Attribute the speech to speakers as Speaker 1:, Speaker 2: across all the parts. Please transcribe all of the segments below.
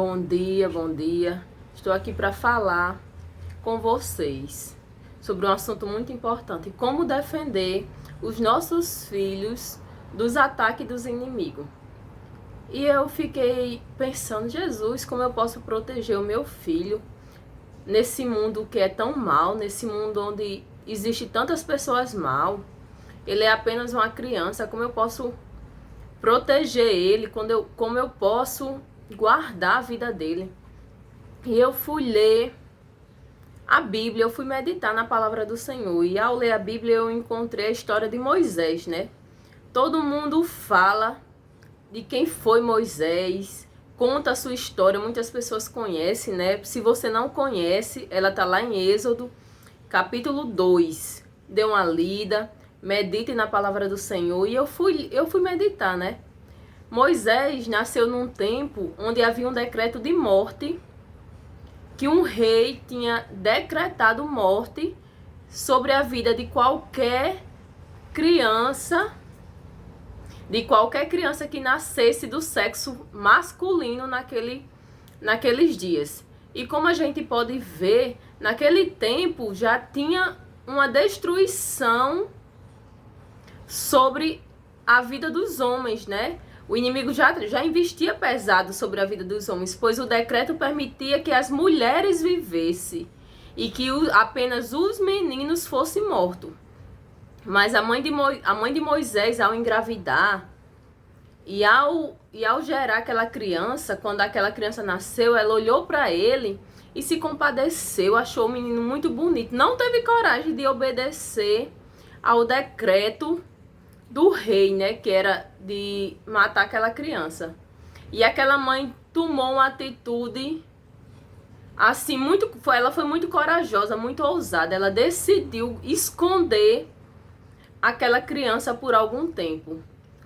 Speaker 1: Bom dia, bom dia. Estou aqui para falar com vocês sobre um assunto muito importante: como defender os nossos filhos dos ataques dos inimigos. E eu fiquei pensando, Jesus, como eu posso proteger o meu filho nesse mundo que é tão mal, nesse mundo onde existe tantas pessoas mal. Ele é apenas uma criança, como eu posso proteger ele, como eu posso guardar a vida dele. E eu fui ler a Bíblia, eu fui meditar na palavra do Senhor. E ao ler a Bíblia eu encontrei a história de Moisés, né? Todo mundo fala de quem foi Moisés, conta a sua história, muitas pessoas conhecem, né? Se você não conhece, ela tá lá em Êxodo, capítulo 2. Dê uma lida, medite na palavra do Senhor. E eu fui meditar, né? Moisés nasceu num tempo onde havia um decreto de morte, que um rei tinha decretado morte sobre a vida de qualquer criança que nascesse do sexo masculino naqueles dias. E como a gente pode ver, naquele tempo já tinha uma destruição sobre a vida dos homens, né? O inimigo já investia pesado sobre a vida dos homens, pois o decreto permitia que as mulheres vivessem e que apenas os meninos fossem mortos. Mas a mãe de Moisés, ao engravidar e ao gerar aquela criança, quando aquela criança nasceu, ela olhou para ele e se compadeceu, achou o menino muito bonito. Não teve coragem de obedecer ao decreto do rei, né, que era de matar aquela criança. E aquela mãe tomou uma atitude assim, ela foi muito corajosa, muito ousada. Ela decidiu esconder aquela criança por algum tempo.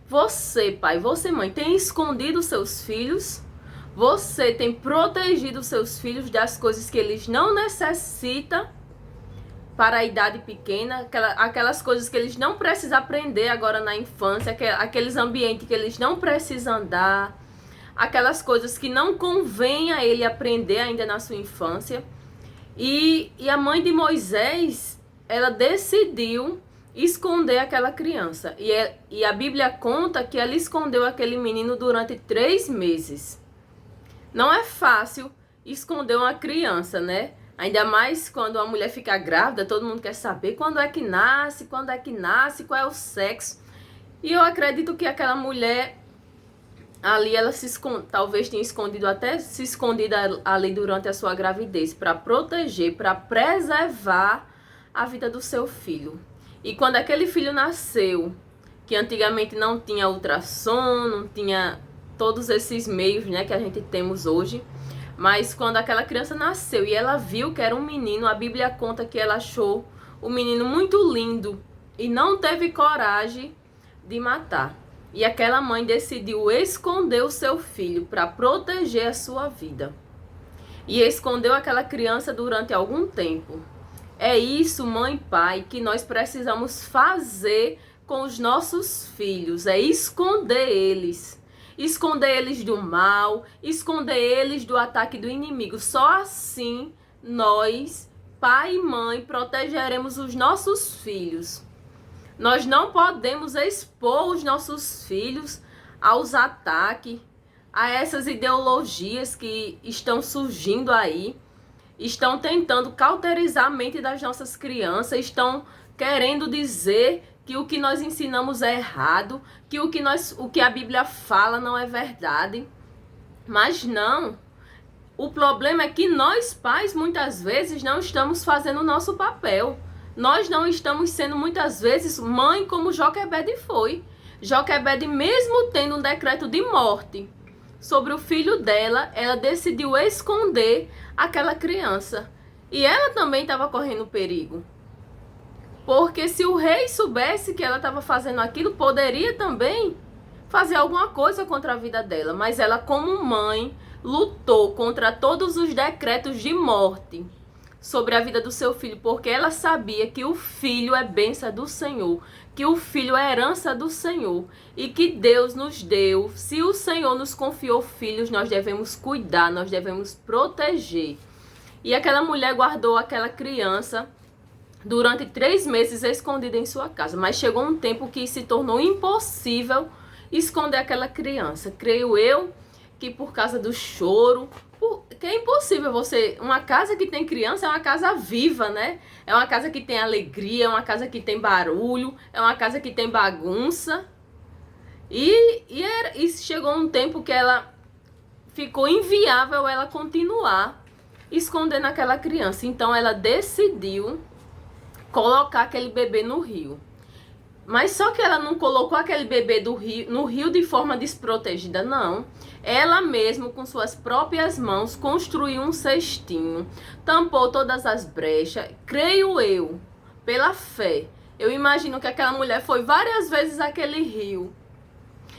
Speaker 1: Você, pai, você, mãe, tem escondido seus filhos? Você tem protegido seus filhos das coisas que eles não necessitam para a idade pequena, aquelas coisas que eles não precisam aprender agora na infância, aqueles ambientes que eles não precisam andar, aquelas coisas que não convém a ele aprender ainda na sua infância. E a mãe de Moisés, ela decidiu esconder aquela criança. E a Bíblia conta que ela escondeu aquele menino durante 3 meses. Não é fácil esconder uma criança, né? Ainda mais quando a mulher fica grávida, todo mundo quer saber quando é que nasce, qual é o sexo. E eu acredito que aquela mulher ali, ela talvez tenha se escondido ali durante a sua gravidez, para proteger, para preservar a vida do seu filho. E quando aquele filho nasceu, que antigamente não tinha ultrassom, não tinha todos esses meios, né, que a gente temos hoje, mas quando aquela criança nasceu e ela viu que era um menino, a Bíblia conta que ela achou o menino muito lindo e não teve coragem de matar. E aquela mãe decidiu esconder o seu filho para proteger a sua vida. E escondeu aquela criança durante algum tempo. É isso, mãe e pai, que nós precisamos fazer com os nossos filhos, é esconder eles. Esconder eles do mal, esconder eles do ataque do inimigo. Só assim nós, pai e mãe, protegeremos os nossos filhos. Nós não podemos expor os nossos filhos aos ataques, a essas ideologias que estão surgindo aí, estão tentando cauterizar a mente das nossas crianças, estão querendo dizer que o que nós ensinamos é errado, que o que a Bíblia fala não é verdade. Mas não. O problema é que nós, pais, muitas vezes não estamos fazendo o nosso papel. Nós não estamos sendo, muitas vezes, mãe como Joquebede foi. Joquebede, mesmo tendo um decreto de morte sobre o filho dela, ela decidiu esconder aquela criança. E ela também estava correndo perigo. Porque se o rei soubesse que ela estava fazendo aquilo, poderia também fazer alguma coisa contra a vida dela. Mas ela, como mãe, lutou contra todos os decretos de morte sobre a vida do seu filho, porque ela sabia que o filho é bênção do Senhor, que o filho é herança do Senhor e que Deus nos deu. Se o Senhor nos confiou filhos, nós devemos cuidar, nós devemos proteger. E aquela mulher guardou aquela criança durante 3 meses escondida em sua casa. Mas chegou um tempo que se tornou impossível esconder aquela criança. Creio eu que por causa do choro, que é impossível você... Uma casa que tem criança é uma casa viva, né? É uma casa que tem alegria, é uma casa que tem barulho, é uma casa que tem bagunça. E chegou um tempo que ela ficou inviável ela continuar escondendo aquela criança. Então ela decidiu colocar aquele bebê no rio. Mas só que ela não colocou aquele bebê no rio de forma desprotegida, não. Ela mesma, com suas próprias mãos, construiu um cestinho, tampou todas as brechas. Creio eu, pela fé, eu imagino que aquela mulher foi várias vezes àquele rio.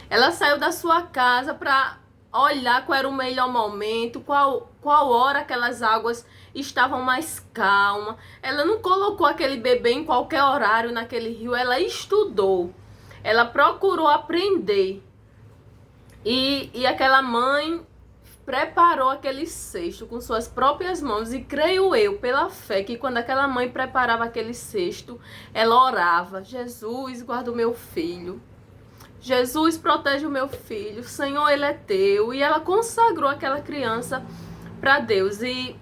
Speaker 1: Ela saiu da sua casa para olhar qual era o melhor momento, qual hora aquelas águas estavam mais calmas. Ela não colocou aquele bebê em qualquer horário naquele rio, ela estudou, ela procurou aprender. E aquela mãe preparou aquele cesto com suas próprias mãos. E creio eu, pela fé, que quando aquela mãe preparava aquele cesto, ela orava: Jesus, guarda o meu filho. Jesus, protege o meu filho. Senhor, ele é teu. E ela consagrou aquela criança para Deus. E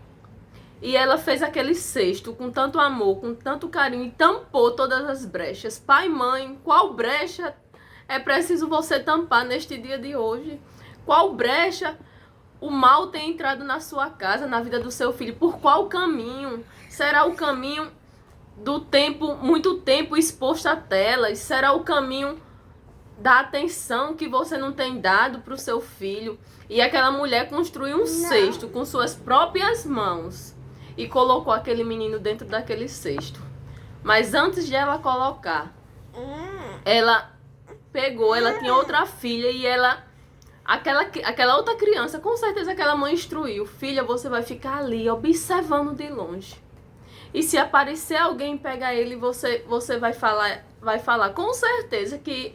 Speaker 1: ela fez aquele cesto com tanto amor, com tanto carinho, e tampou todas as brechas. Pai, mãe, qual brecha é preciso você tampar neste dia de hoje? Qual brecha o mal tem entrado na sua casa, na vida do seu filho? Por qual caminho? Será o caminho do tempo, muito tempo exposto a telas? Será o caminho da atenção que você não tem dado para o seu filho? E aquela mulher construiu um cesto com suas próprias mãos e colocou aquele menino dentro daquele cesto. Mas antes de ela colocar, ela pegou, ela tinha outra filha e aquela outra criança, com certeza aquela mãe instruiu: filha, você vai ficar ali observando de longe. E se aparecer alguém pegar ele, você vai falar com certeza que...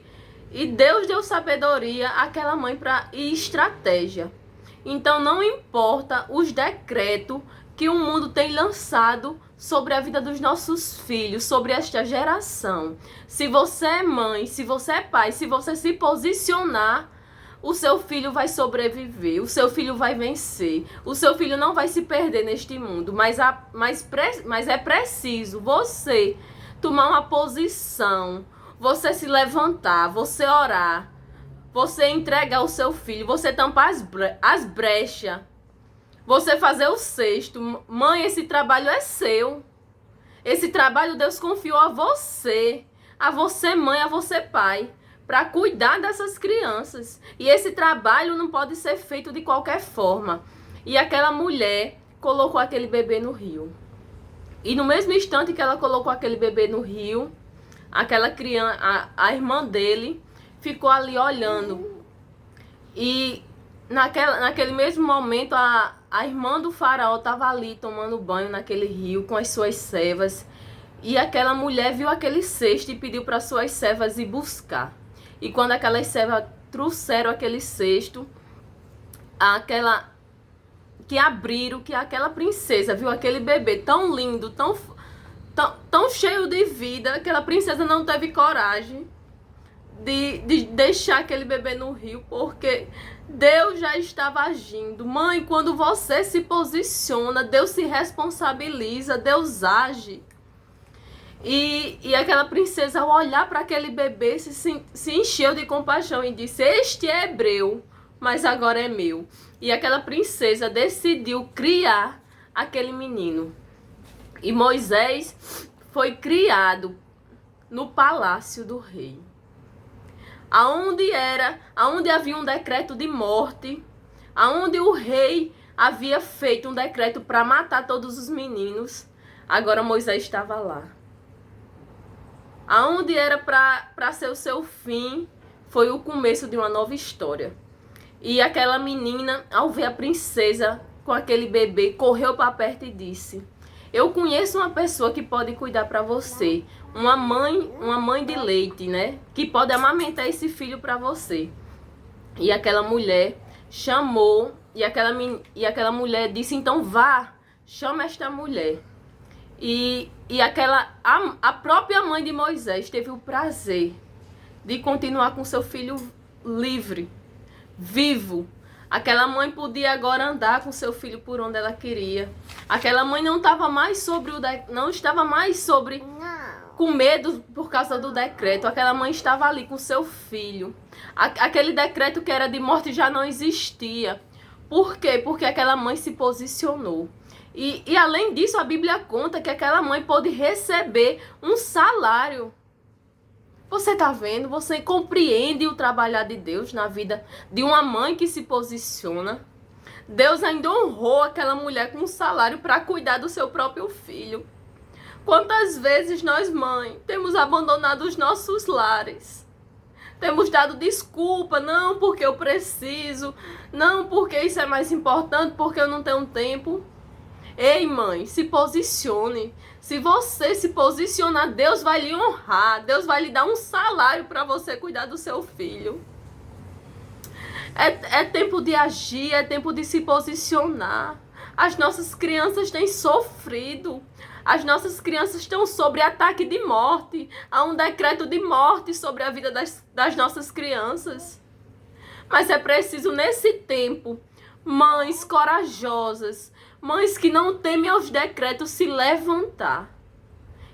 Speaker 1: E Deus deu sabedoria àquela mãe e estratégia. Então não importa os decretos que o mundo tem lançado sobre a vida dos nossos filhos, sobre esta geração. Se você é mãe, se você é pai, se você se posicionar, o seu filho vai sobreviver, o seu filho vai vencer, o seu filho não vai se perder neste mundo. Mas é preciso você tomar uma posição, você se levantar, você orar, você entregar o seu filho, você tampar as brechas, você fazer o cesto. Mãe, esse trabalho é seu. Esse trabalho Deus confiou a você mãe, a você pai, para cuidar dessas crianças. E esse trabalho não pode ser feito de qualquer forma. E aquela mulher colocou aquele bebê no rio. E no mesmo instante que ela colocou aquele bebê no rio, aquela criança, a irmã dele, ficou ali olhando. E naquele mesmo momento, a irmã do faraó estava ali tomando banho naquele rio com as suas servas. E aquela mulher viu aquele cesto e pediu para suas servas ir buscar. E quando aquelas servas trouxeram aquele cesto, que aquela princesa viu aquele bebê tão lindo, tão cheio de vida, aquela princesa não teve coragem de deixar aquele bebê no rio, porque Deus já estava agindo. Mãe, quando você se posiciona, Deus se responsabiliza, Deus age. E aquela princesa, ao olhar para aquele bebê, se encheu de compaixão e disse: este é hebreu, mas agora é meu. E aquela princesa decidiu criar aquele menino. E Moisés foi criado no palácio do rei, aonde havia um decreto de morte, aonde o rei havia feito um decreto para matar todos os meninos. Agora Moisés estava lá. Aonde era para ser o seu fim, foi o começo de uma nova história. E aquela menina, ao ver a princesa com aquele bebê, correu para perto e disse: eu conheço uma pessoa que pode cuidar para você, uma mãe de leite, né? Que pode amamentar esse filho para você. E aquela mulher chamou, e aquela mulher disse, então vá, chama esta mulher. E a própria mãe de Moisés teve o prazer de continuar com seu filho livre, vivo. Aquela mãe podia agora andar com seu filho por onde ela queria. Aquela mãe não estava mais com medo por causa do decreto. Aquela mãe estava ali com seu filho. Aquele decreto que era de morte já não existia. Por quê? Porque aquela mãe se posicionou. E além disso, a Bíblia conta que aquela mãe pôde receber um salário. Você tá vendo? Você compreende o trabalhar de Deus na vida de uma mãe que se posiciona. Deus ainda honrou aquela mulher com um salário para cuidar do seu próprio filho. Quantas vezes nós, mãe, temos abandonado os nossos lares? Temos dado desculpa, não porque eu preciso, não porque isso é mais importante, porque eu não tenho tempo. Ei, mãe, se posicione. Se você se posicionar, Deus vai lhe honrar. Deus vai lhe dar um salário para você cuidar do seu filho. É tempo de agir, é tempo de se posicionar. As nossas crianças têm sofrido. As nossas crianças estão sob ataque de morte. Há um decreto de morte sobre a vida das nossas crianças. Mas é preciso, nesse tempo, mães corajosas, mães que não temem aos decretos, se levantar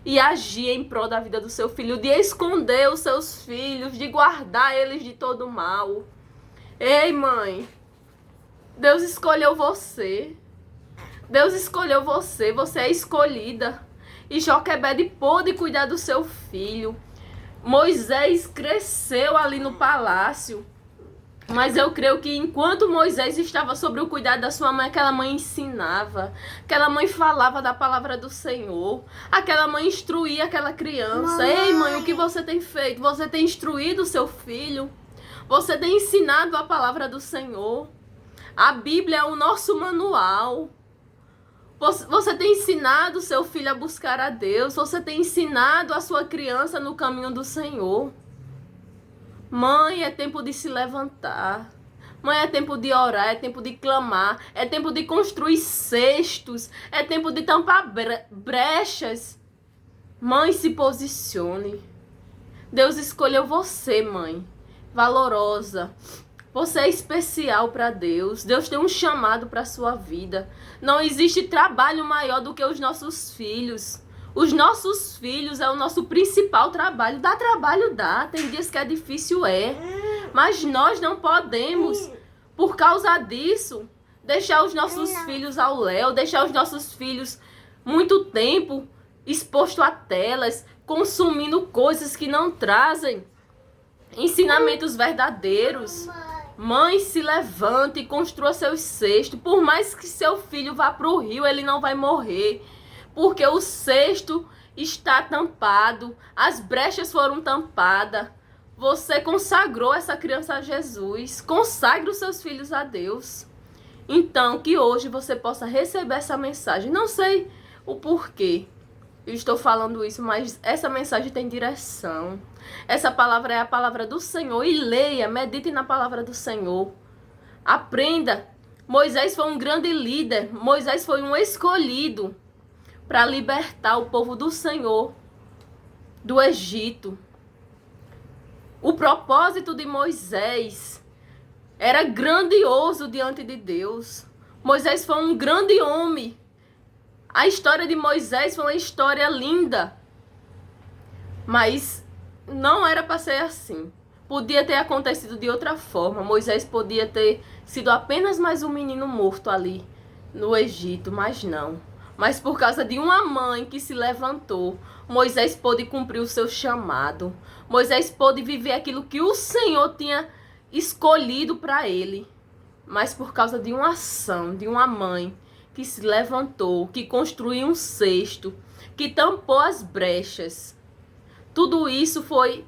Speaker 1: e agir em prol da vida do seu filho, de esconder os seus filhos, de guardar eles de todo mal. Ei, mãe, Deus escolheu você. Deus escolheu você, você é escolhida. E Joquebede pôde cuidar do seu filho. Moisés cresceu ali no palácio. Mas eu creio que enquanto Moisés estava sob o cuidado da sua mãe, aquela mãe ensinava, aquela mãe falava da palavra do Senhor, aquela mãe instruía aquela criança. Mamãe. Ei, mãe, o que você tem feito? Você tem instruído o seu filho? Você tem ensinado a palavra do Senhor? A Bíblia é o nosso manual. Você tem ensinado o seu filho a buscar a Deus? Você tem ensinado a sua criança no caminho do Senhor? Mãe, é tempo de se levantar. Mãe, é tempo de orar, é tempo de clamar, é tempo de construir cestos, é tempo de tampar brechas. Mãe, se posicione. Deus escolheu você, mãe, valorosa. Você é especial para Deus. Deus tem um chamado para a sua vida. Não existe trabalho maior do que os nossos filhos. Os nossos filhos é o nosso principal trabalho. Dá trabalho, dá. Tem dias que é difícil, mas nós não podemos, por causa disso, deixar os nossos filhos ao léu, deixar os nossos filhos muito tempo exposto a telas, consumindo coisas que não trazem ensinamentos verdadeiros. Mãe, se levante e construa seus cestos. Por mais que seu filho vá para o rio, ele não vai morrer. Porque o cesto está tampado, as brechas foram tampadas. Você consagrou essa criança a Jesus. Consagre os seus filhos a Deus. Então, que hoje você possa receber essa mensagem. Não sei o porquê eu estou falando isso, mas essa mensagem tem direção. Essa palavra é a palavra do Senhor. E leia, medite na palavra do Senhor. Aprenda. Moisés foi um grande líder. Moisés foi um escolhido para libertar o povo do Senhor do Egito. O propósito de Moisés era grandioso diante de Deus. Moisés foi um grande homem. A história de Moisés foi uma história linda. Mas não era para ser assim. Podia ter acontecido de outra forma. Moisés podia ter sido apenas mais um menino morto ali no Egito, mas não. Mas por causa de uma mãe que se levantou, Moisés pôde cumprir o seu chamado. Moisés pôde viver aquilo que o Senhor tinha escolhido para ele. Mas por causa de uma ação, de uma mãe que se levantou, que construiu um cesto, que tampou as brechas. Tudo isso foi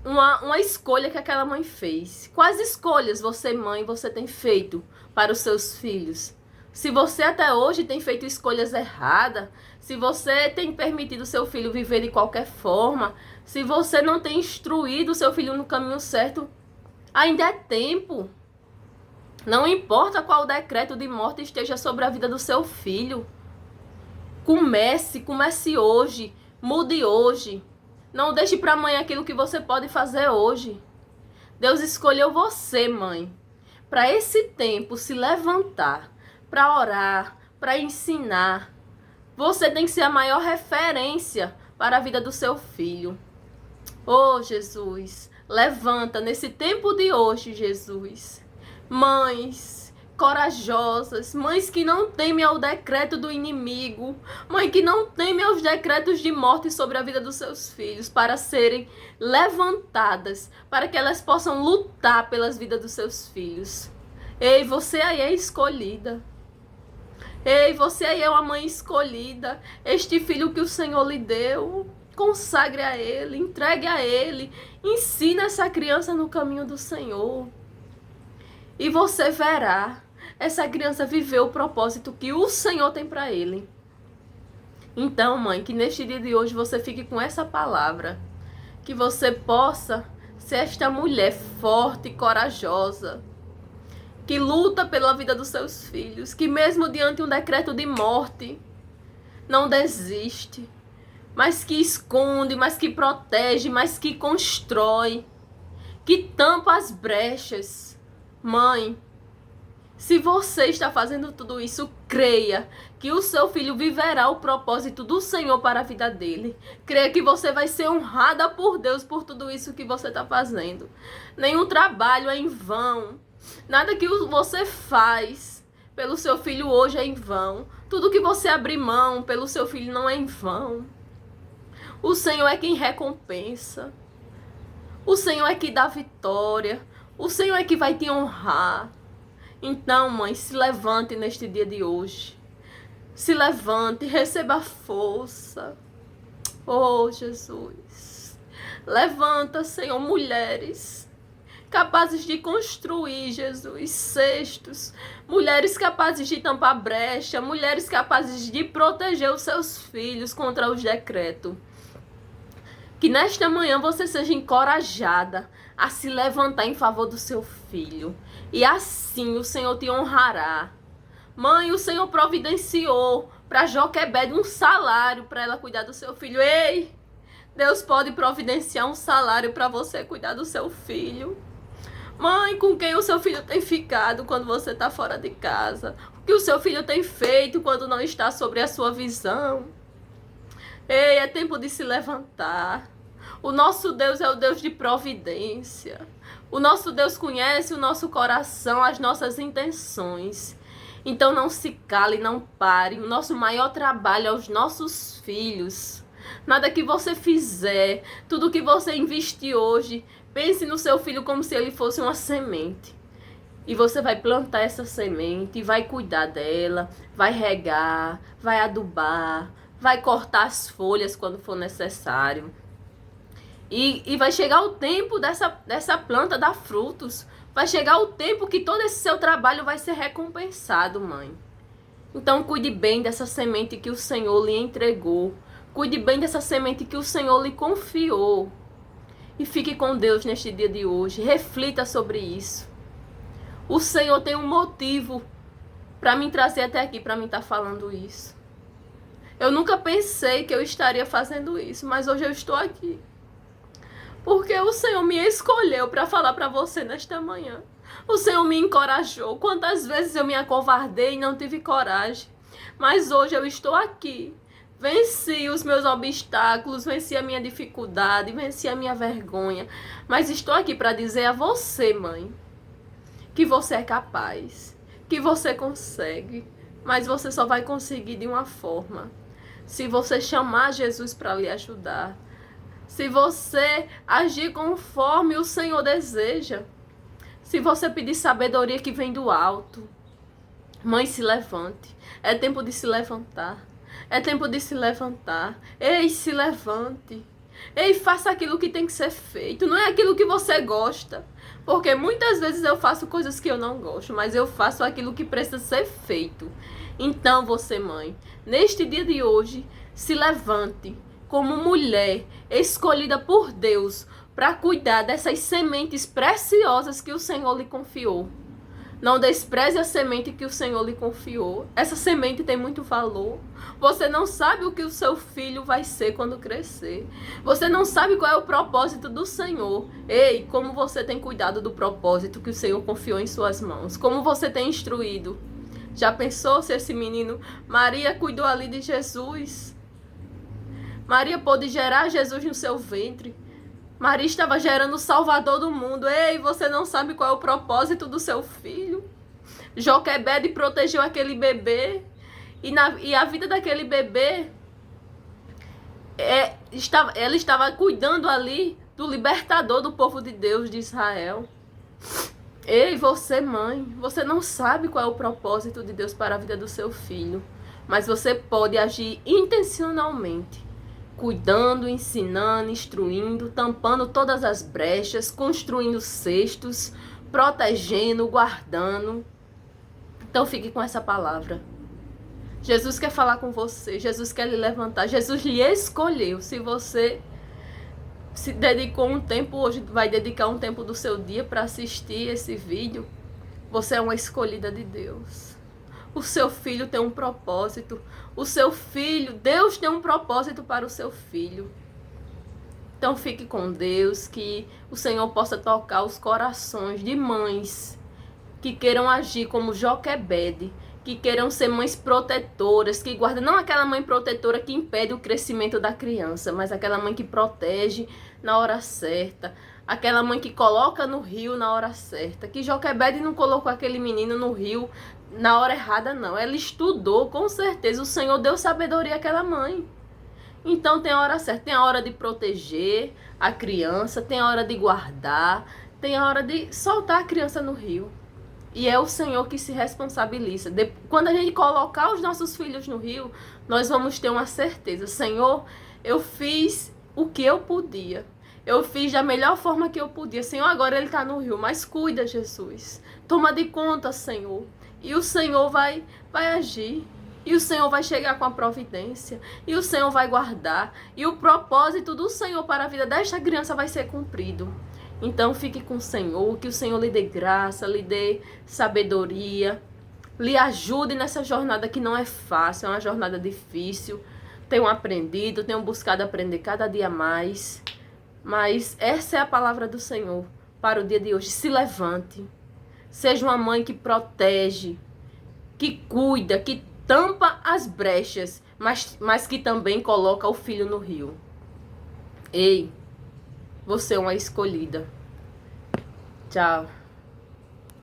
Speaker 1: uma escolha que aquela mãe fez. Quais escolhas você, mãe, você tem feito para os seus filhos? Se você até hoje tem feito escolhas erradas, se você tem permitido seu filho viver de qualquer forma, se você não tem instruído seu filho no caminho certo, ainda é tempo. Não importa qual decreto de morte esteja sobre a vida do seu filho. Comece hoje. Mude hoje. Não deixe para amanhã aquilo que você pode fazer hoje. Deus escolheu você, mãe, para esse tempo se levantar, para orar, para ensinar. Você tem que ser a maior referência para a vida do seu filho. Oh, Jesus, levanta nesse tempo de hoje, Jesus. Mães corajosas, mães que não temem ao decreto do inimigo, mãe que não temem aos decretos de morte sobre a vida dos seus filhos, para serem levantadas, para que elas possam lutar pelas vidas dos seus filhos. Ei, você aí é escolhida. Ei, você aí é uma mãe escolhida. Este filho que o Senhor lhe deu, consagre a Ele, entregue a Ele, ensina essa criança no caminho do Senhor. E você verá essa criança viver o propósito que o Senhor tem para ele. Então, mãe, que neste dia de hoje você fique com essa palavra. Que você possa ser esta mulher forte e corajosa, que luta pela vida dos seus filhos, que mesmo diante de um decreto de morte, não desiste, mas que esconde, mas que protege, mas que constrói, que tampa as brechas. Mãe, se você está fazendo tudo isso, creia que o seu filho viverá o propósito do Senhor para a vida dele. Creia que você vai ser honrada por Deus por tudo isso que você está fazendo. Nenhum trabalho é em vão. Nada que você faz pelo seu filho hoje é em vão. Tudo que você abrir mão pelo seu filho não é em vão. O Senhor é quem recompensa. O Senhor é que dá vitória. O Senhor é que vai te honrar. Então, mãe, se levante neste dia de hoje. Se levante, receba força. Oh, Jesus. Levanta, Senhor, mulheres capazes de construir, Jesus, cestos. Mulheres capazes de tampar brecha. Mulheres capazes de proteger os seus filhos contra os decretos. Que nesta manhã você seja encorajada a se levantar em favor do seu filho. E assim o Senhor te honrará. Mãe, o Senhor providenciou para Joquebede um salário para ela cuidar do seu filho. Ei, Deus pode providenciar um salário para você cuidar do seu filho. Mãe, com quem o seu filho tem ficado quando você está fora de casa? O que o seu filho tem feito quando não está sobre a sua visão? Ei, é tempo de se levantar. O nosso Deus é o Deus de providência. O nosso Deus conhece o nosso coração, as nossas intenções. Então não se cale, não pare. O nosso maior trabalho é os nossos filhos. Nada que você fizer, tudo que você investir hoje, pense no seu filho como se ele fosse uma semente. E você vai plantar essa semente, vai cuidar dela, vai regar, vai adubar, vai cortar as folhas quando for necessário. E vai chegar o tempo dessa planta dar frutos. Vai chegar o tempo que todo esse seu trabalho vai ser recompensado, mãe. Então cuide bem dessa semente que o Senhor lhe entregou. Cuide bem dessa semente que o Senhor lhe confiou. E fique com Deus neste dia de hoje. Reflita sobre isso. O Senhor tem um motivo para me trazer até aqui, para mim estar falando isso. Eu nunca pensei que eu estaria fazendo isso, mas hoje eu estou aqui. Porque o Senhor me escolheu para falar para você nesta manhã. O Senhor me encorajou. Quantas vezes eu me acovardei e não tive coragem. Mas hoje eu estou aqui. Venci os meus obstáculos, venci a minha dificuldade, venci a minha vergonha. Mas estou aqui para dizer a você, mãe, que você é capaz, que você consegue. Mas você só vai conseguir de uma forma: se você chamar Jesus para lhe ajudar. Se você agir conforme o Senhor deseja. Se você pedir sabedoria que vem do alto. Mãe, se levante. É tempo de se levantar. É tempo de se levantar. Ei, se levante. Ei, faça aquilo que tem que ser feito, não é aquilo que você gosta. Porque muitas vezes eu faço coisas que eu não gosto, mas eu faço aquilo que precisa ser feito. Então você, mãe, neste dia de hoje, se levante como mulher escolhida por Deus para cuidar dessas sementes preciosas que o Senhor lhe confiou. Não despreze a semente que o Senhor lhe confiou. Essa semente tem muito valor. Você não sabe o que o seu filho vai ser quando crescer. Você não sabe qual é o propósito do Senhor. Ei, como você tem cuidado do propósito que o Senhor confiou em suas mãos. Como você tem instruído. Já pensou se esse menino... Maria cuidou ali de Jesus. Maria pôde gerar Jesus no seu ventre. Maria estava gerando o Salvador do mundo. Ei, você não sabe qual é o propósito do seu filho. Joquebede protegeu aquele bebê. E a vida daquele bebê, ela estava cuidando ali do libertador do povo de Deus de Israel. Ei, você, mãe, você não sabe qual é o propósito de Deus para a vida do seu filho. Mas você pode agir intencionalmente. Cuidando, ensinando, instruindo, tampando todas as brechas, construindo cestos, protegendo, guardando. Então fique com essa palavra. Jesus quer falar com você, Jesus quer lhe levantar, Jesus lhe escolheu. Se você se dedicou um tempo, hoje vai dedicar um tempo do seu dia para assistir esse vídeo, você é uma escolhida de Deus. O seu filho tem um propósito. O seu filho, Deus tem um propósito para o seu filho. Então fique com Deus, que o Senhor possa tocar os corações de mães que queiram agir como Joquebede, que queiram ser mães protetoras, que guardam, não aquela mãe protetora que impede o crescimento da criança, mas aquela mãe que protege na hora certa, aquela mãe que coloca no rio na hora certa, que Joquebede não colocou aquele menino no rio na hora errada, não. Ela estudou, com certeza. O Senhor deu sabedoria àquela mãe. Então tem a hora certa. Tem a hora de proteger a criança, tem a hora de guardar, tem a hora de soltar a criança no rio. E é o Senhor que se responsabiliza. Quando a gente colocar os nossos filhos no rio, nós vamos ter uma certeza. Senhor, eu fiz o que eu podia. Eu fiz da melhor forma que eu podia. Senhor, agora ele está no rio. Mas cuida, Jesus. Toma de conta, Senhor. E o Senhor vai agir. E o Senhor vai chegar com a providência. E o Senhor vai guardar. E o propósito do Senhor para a vida desta criança vai ser cumprido. Então fique com o Senhor. Que o Senhor lhe dê graça, lhe dê sabedoria. Lhe ajude nessa jornada que não é fácil. É uma jornada difícil. Tenho aprendido, tenho buscado aprender cada dia mais. Mas essa é a palavra do Senhor para o dia de hoje. Se levante. Seja uma mãe que protege, que cuida, que tampa as brechas, mas que também coloca o filho no rio. Ei, você é uma escolhida. Tchau.